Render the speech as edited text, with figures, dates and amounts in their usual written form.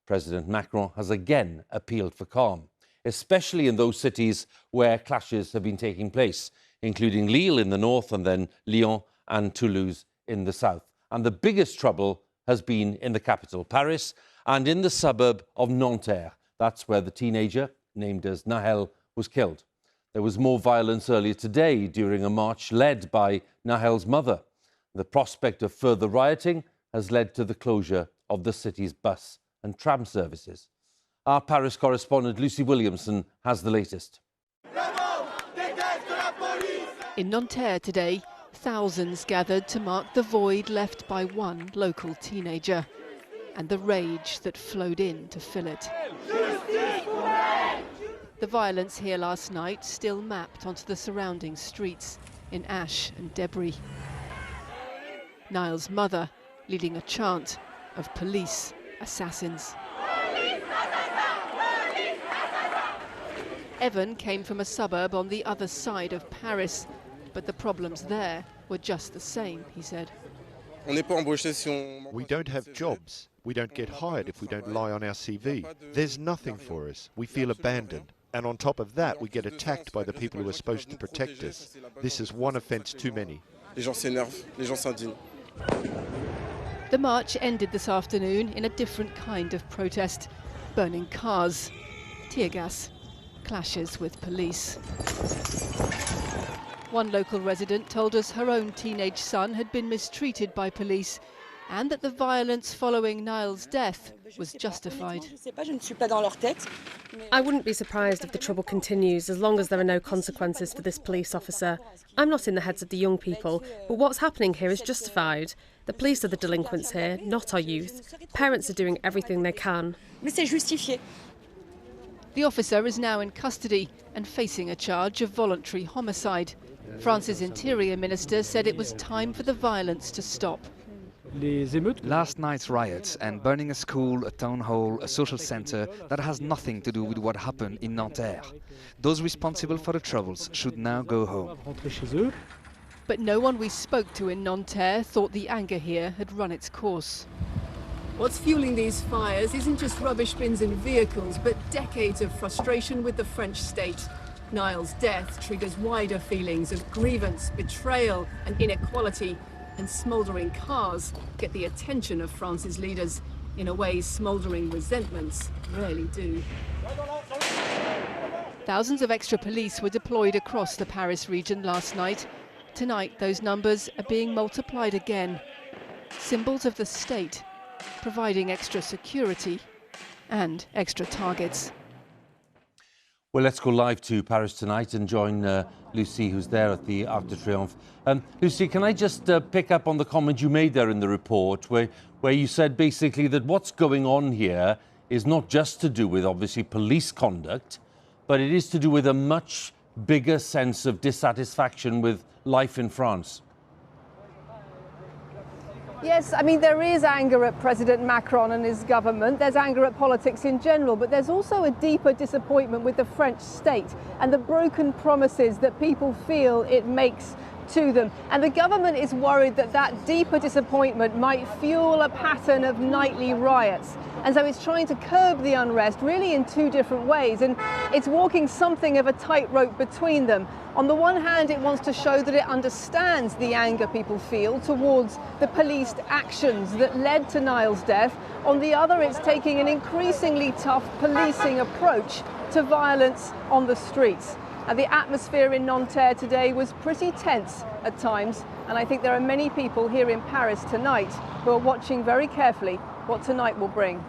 President Macron has again appealed for calm, especially in those cities where clashes have been taking place, including Lille in the north and then Lyon and Toulouse in the south. And the biggest trouble has been in the capital, Paris, and in the suburb of Nanterre. That's where the teenager, named as Nahel, was killed. There was more violence earlier today during a march led by Nahel's mother. The prospect of further rioting has led to the closure of the city's bus and tram services. Our Paris correspondent Lucy Williamson has the latest. In Nanterre today, thousands gathered to mark the void left by one local teenager and the rage that flowed in to fill it. The violence here last night still mapped onto the surrounding streets in ash and debris. Nahel's mother leading a chant of police assassins. Evan came from a suburb on the other side of Paris, but the problems there were just the same, he said. We don't have jobs. We don't get hired if we don't lie on our CV. There's nothing for us. We feel abandoned. And on top of that, we get attacked by the people who are supposed to protect us. This is one offence too many. The march ended this afternoon in a different kind of protest. Burning cars, tear gas, clashes with police. One local resident told us her own teenage son had been mistreated by police and that the violence following Nahel's death was justified. I wouldn't be surprised if the trouble continues as long as there are no consequences for this police officer. I'm not in the heads of the young people, but what's happening here is justified. The police are the delinquents here, not our youth. Parents are doing everything they can. The officer is now in custody and facing a charge of voluntary homicide. France's Interior Minister said it was time for the violence to stop. Last night's riots and burning a school, a town hall, a social centre, that has nothing to do with what happened in Nanterre. Those responsible for the troubles should now go home. But no one we spoke to in Nanterre thought the anger here had run its course. What's fueling these fires isn't just rubbish bins and vehicles, but decades of frustration with the French state. Nahel's death triggers wider feelings of grievance, betrayal and inequality, and smouldering cars get the attention of France's leaders in a way smouldering resentments rarely do. Thousands of extra police were deployed across the Paris region last night. Tonight, those numbers are being multiplied again. Symbols of the state, providing extra security and extra targets. Well, let's go live to Paris tonight and join Lucy, who's there at the Arc de Triomphe. Lucy, can I just pick up on the comment you made there in the report, where you said basically that what's going on here is not just to do with, obviously, police conduct, but it is to do with a much bigger sense of dissatisfaction with life in France. Yes, I mean, there is anger at President Macron and his government. There's anger at politics in general, but there's also a deeper disappointment with the French state and the broken promises that people feel it makes to them. And the government is worried that that deeper disappointment might fuel a pattern of nightly riots. And so it's trying to curb the unrest really in two different ways. And it's walking something of a tightrope between them. On the one hand, it wants to show that it understands the anger people feel towards the policed actions that led to Nahel's death. On the other, it's taking an increasingly tough policing approach to violence on the streets. And the atmosphere in Nanterre today was pretty tense at times, and I think there are many people here in Paris tonight who are watching very carefully what tonight will bring.